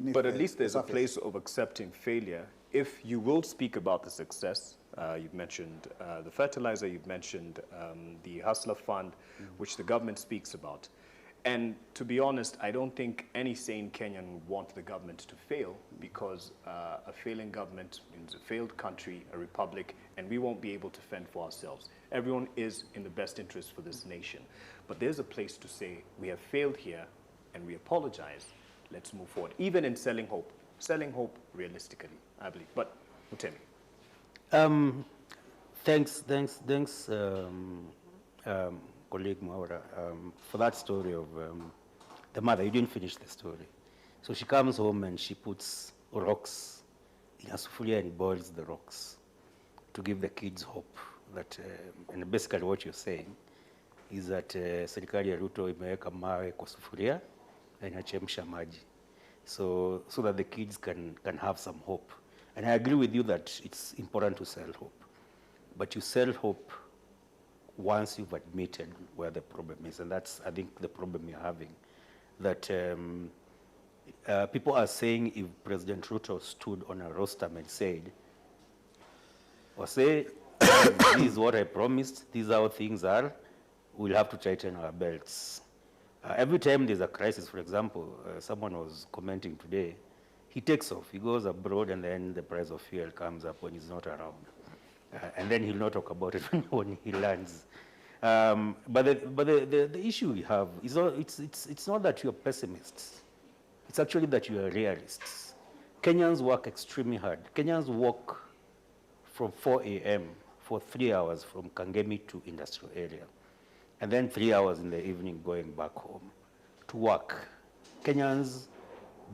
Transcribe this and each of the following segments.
But at least there's a place of accepting failure. If you will speak about the success, you've mentioned the fertilizer, you've mentioned the Hustler Fund, which the government speaks about. And to be honest, I don't think any sane Kenyan would want the government to fail, because a failing government means a failed country, a republic, and we won't be able to fend for ourselves. Everyone is in the best interest for this nation. But there's a place to say, we have failed here, and we apologize. Let's move forward, even in selling hope realistically, I believe. But Mutemi. Thanks, colleague Mwaura, for that story of the mother. You didn't finish the story. So she comes home and she puts rocks in a sufuria and boils the rocks to give the kids hope that, and basically what you're saying is that serikali ya Ruto imeweka mawe kwa sufuria na inachemsha maji, so that the kids can have some hope. And I agree with you that it's important to sell hope, but you sell hope once you've admitted where the problem is, and that's, I think, the problem you're having. That people are saying, if President Ruto stood on a rostrum and said, or say, this is what I promised, these are how things are, we'll have to tighten our belts. Every time there's a crisis, for example, someone was commenting today, he takes off, he goes abroad, and then the price of fuel comes up when he's not around. And then he'll not talk about it when he lands. But the issue we have is it's not that you're pessimists. It's actually that you are realists. Kenyans work extremely hard. Kenyans walk from 4 a.m. for 3 hours from Kangemi to industrial area, and then 3 hours in the evening going back home to work. Kenyans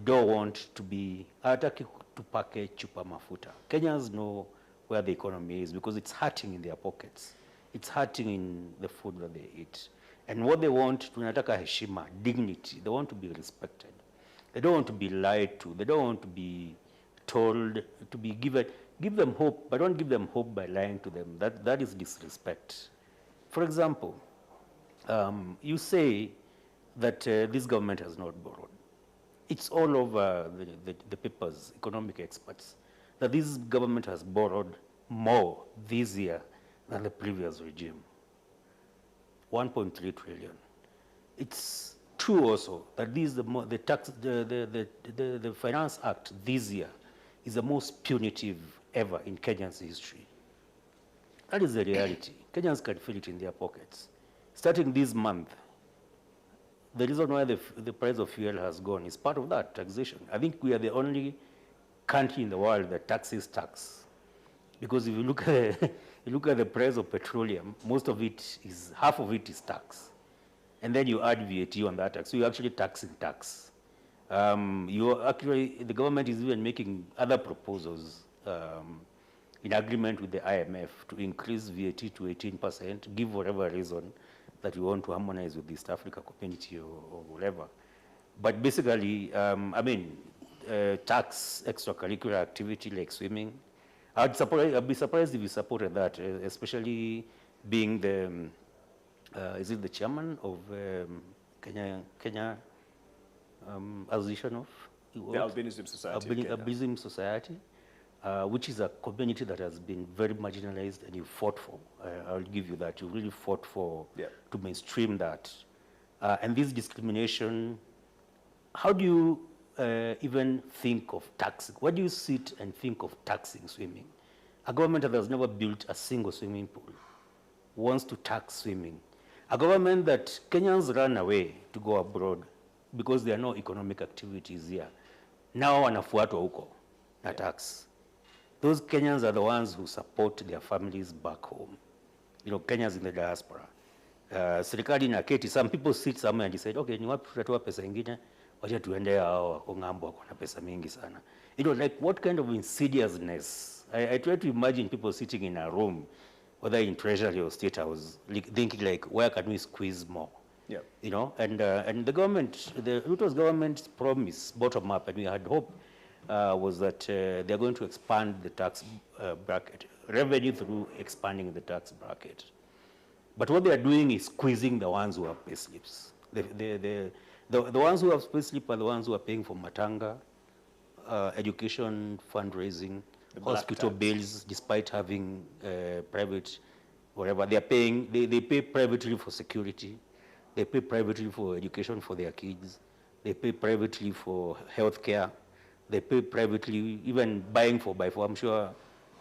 don't want to be hataki tupake chupa mafuta. Kenyans know where the economy is, because it's hurting in their pockets. It's hurting in the food that they eat. And what they want, tunataka heshima, dignity. They want to be respected. They don't want to be lied to. They don't want to be told, to be given, give them hope, but don't give them hope by lying to them. That is disrespect. For example, you say that this government has not borrowed. It's all over the papers, economic experts, that this government has borrowed more this year than the previous regime, 1.3 trillion. It's true also that the Finance Act this year is the most punitive ever in Kenya's history. That is the reality. Kenyans can feel it in their pockets. Starting this month, the reason why the price of fuel has gone is part of that taxation. I think we are the only country in the world that taxes tax. Because if you look at the price of petroleum, most of it is, half of it is tax. And then you add VAT on that tax, so you're actually taxing tax. The government is even making other proposals in agreement with the IMF to increase VAT to 18%, give whatever reason that we want to harmonize with the East Africa community or whatever. But basically, tax extracurricular activity like swimming. I'd be surprised if you supported that, especially being the, is it the chairman of Kenya Association of? The Albinism Society. Albinism Society, which is a community that has been very marginalized, and you fought for. I'll give you that. You really fought for to mainstream that. And this discrimination, how do you even think of taxing? Why do you sit and think of taxing swimming? A government that has never built a single swimming pool wants to tax swimming. A government that Kenyans run away to go abroad because there are no economic activities here. Now wanafuatwa huko na tax. Those Kenyans are the ones who support their families back home. You know, Kenyans in the diaspora. Serikali na keti, some people sit somewhere and decide, okay, ni wapi tutatoa pesa ingine? Wacha tuende hao wako ng'ambo wako na pesa mingi sana. You know, like what kind of insidiousness? I try to imagine people sitting in a room, whether in Treasury or State House, thinking like, where can we squeeze more? Yeah. You know, and the government, the Ruto's government's promise, bottom up, and we had hope, was that they're going to expand the tax bracket, revenue through expanding the tax bracket. But what they are doing is squeezing the ones who have pay slips. The ones who have pay slip are the ones who are paying for matanga, education fundraising, The black hospital tax. bills, despite having private, whatever, they pay privately for security, they pay privately for education for their kids, they pay privately for health care, they pay privately, even buying 4x4. I'm sure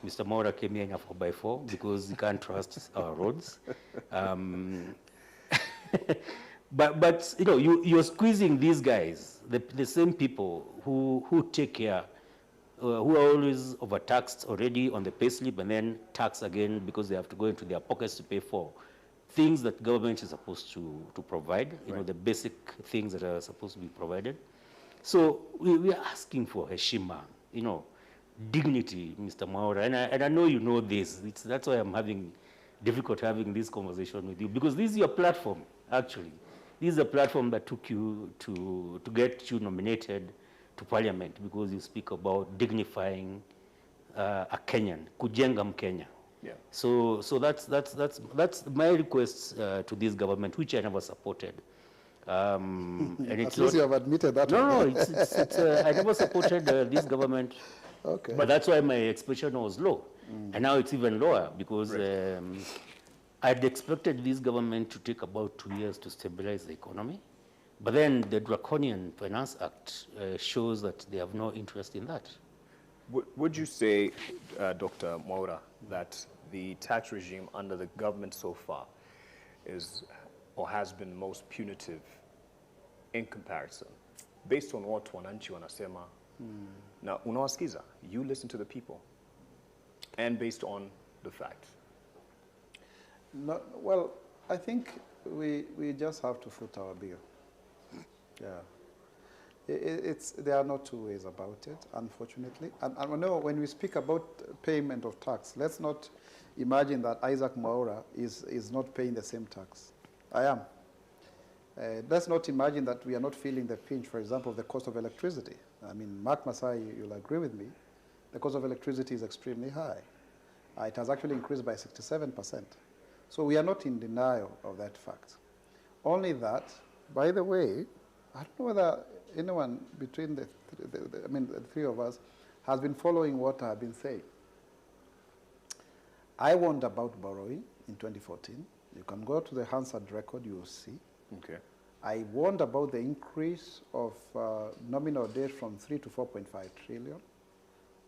Mr. Mwaura came here in a 4x4 because he can't trust our roads. But you know, you're squeezing these guys, the same people who take care, who are always overtaxed already on the payslip and then tax again because they have to go into their pockets to pay for things that government is supposed to provide, you know, the basic things that are supposed to be provided. So we are asking for heshima, you know, dignity, Mr. Mwaura, and I know you know this. That's why I'm having difficulty having this conversation with you, because this is your platform, actually. This is a platform that took you to get you nominated to parliament, because you speak about dignifying a Kenyan, kujenga Mkenya. Yeah. So that's my request to this government, which I never supported. And it's At least you have admitted that. no, I never supported this government. Okay. But that's why my expectation was low. And now it's even lower, because I'd expected this government to take about 2 years to stabilize the economy. But then the Draconian Finance Act shows that they have no interest in that. Would you say, Dr. Mwaura, that the tax regime under the government so far is or has been most punitive in comparison, based on what wananchi wanasema? Now, unawasikiza, you listen to the people, and based on the facts. No, well, I think we just have to foot our bill. Yeah. There are no two ways about it, unfortunately. And I know when we speak about payment of tax, let's not imagine that Isaac Mwaura is not paying the same tax. I am. Let's not imagine that we are not feeling the pinch, for example, of the cost of electricity. I mean, Mark Masai, you'll agree with me, the cost of electricity is extremely high. It has actually increased by 67%. So we are not in denial of that fact. Only that, by the way, I don't know whether anyone between the three of us has been following what I have been saying. I warned about borrowing in 2014. You can go to the Hansard record, you will see. Okay. I warned about the increase of nominal debt from 3 to 4.5 trillion.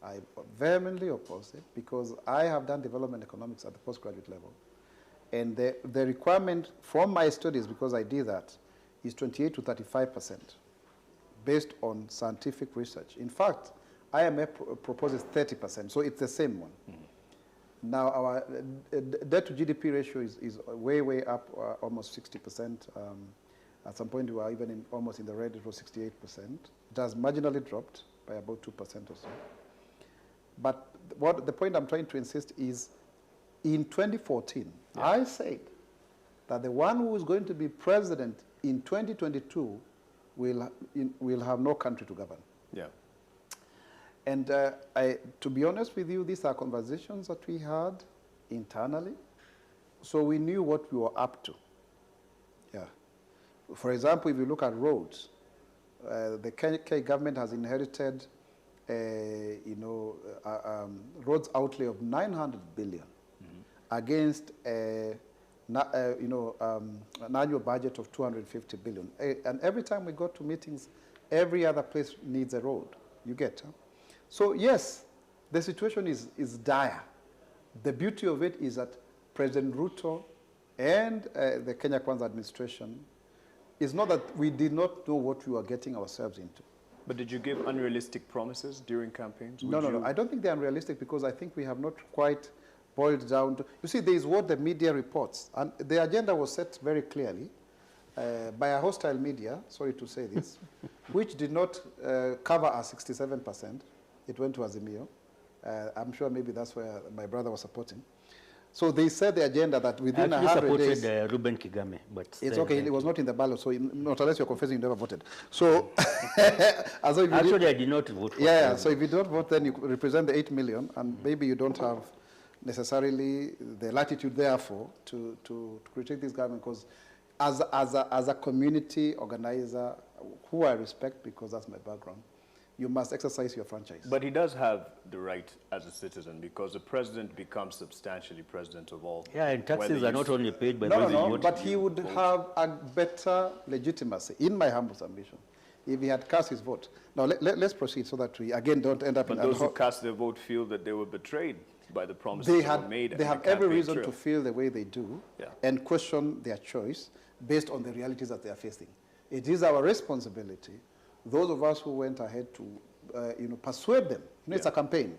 I vehemently opposed it because I have done development economics at the postgraduate level. And the requirement from my studies, because I did that, is 28 to 35% based on scientific research. In fact, IMF proposes 30%, so it's the same one. Now, our debt to GDP ratio is way, way up, almost 60%. At some point, we were even almost in the red, it was 68%. It has marginally dropped by about 2% or so. But the point I'm trying to insist is, in 2014, I said that the one who is going to be president in 2022 will have no country to govern. Yeah. And to be honest with you, these are conversations that we had internally. So we knew what we were up to. Yeah. For example, if you look at roads, the Kenyan government has inherited, roads outlay of 900 billion against an annual budget of 250 billion. And every time we go to meetings, every other place needs a road. You get, huh? So yes, the situation is dire. The beauty of it is that President Ruto and the Kenya Kwanza administration, is not that we did not know what we were getting ourselves into. But did you give unrealistic promises during campaigns? No. I don't think they're unrealistic because I think we have not quite boiled down to... You see, there is what the media reports. And the agenda was set very clearly by a hostile media, sorry to say this, which did not cover our 67%. It went to Azimio. I'm sure maybe that's where my brother was supporting. So they said the agenda that within 100 days... supported Ruben Kigame, but... It's okay, it was not in the ballot, so not unless you're confessing you never voted. So... Actually, I did not vote for him. So if you don't vote, then you represent the 8 million, and maybe you don't have necessarily the latitude, therefore, to critique this government, because as a community organizer, who I respect because that's my background, you must exercise your franchise. But he does have the right as a citizen, because the president becomes substantially president of all. Yeah, and taxes are not only paid by No, those no, who but he would have a better legitimacy, in my humble submission, if he had cast his vote. Now, let's proceed so that we, again, don't end up in... But those who cast their vote feel that they were betrayed by the promises that were made. They have every reason to feel the way they do, and question their choice based on the realities that they are facing. It is our responsibility, those of us who went ahead to persuade them, it's a campaign,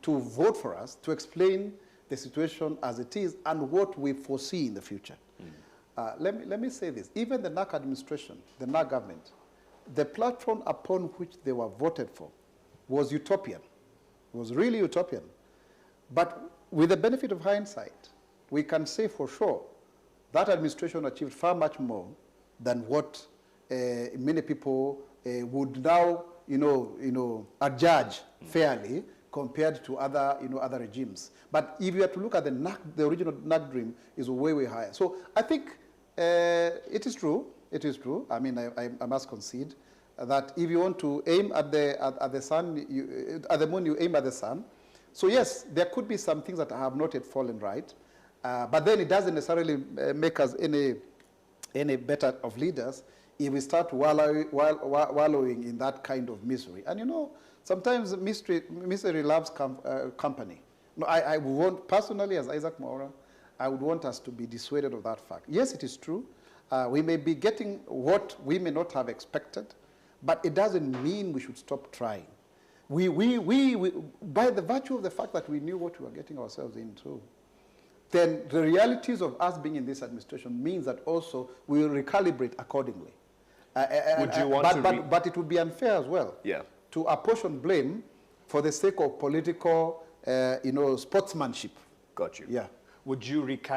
to vote for us, to explain the situation as it is and what we foresee in the future. Let me say this. Even the NAC administration, the NAC government, the platform upon which they were voted for was utopian, was really utopian. But with the benefit of hindsight, we can say for sure that administration achieved far much more than what many people would now, adjudge fairly compared to other, other regimes. But if you have to look at the NAC, the original NAC dream is way, way higher. So I think it is true. It is true. I mean, I must concede that if you want to aim at the sun, at the moon, you aim at the sun. So yes, there could be some things that have not yet fallen right, but then it doesn't necessarily make us any better of leaders if we start wallowing in that kind of misery. And sometimes misery loves company. No, I would want, personally, as Isaac Mwaura, I would want us to be dissuaded of that fact. Yes, it is true. We may be getting what we may not have expected, but it doesn't mean we should stop trying. We, by the virtue of the fact that we knew what we were getting ourselves into, then the realities of us being in this administration means that also we will recalibrate accordingly. But it would be unfair as well to apportion blame for the sake of political, sportsmanship. Got you. Yeah. Would you recalibrate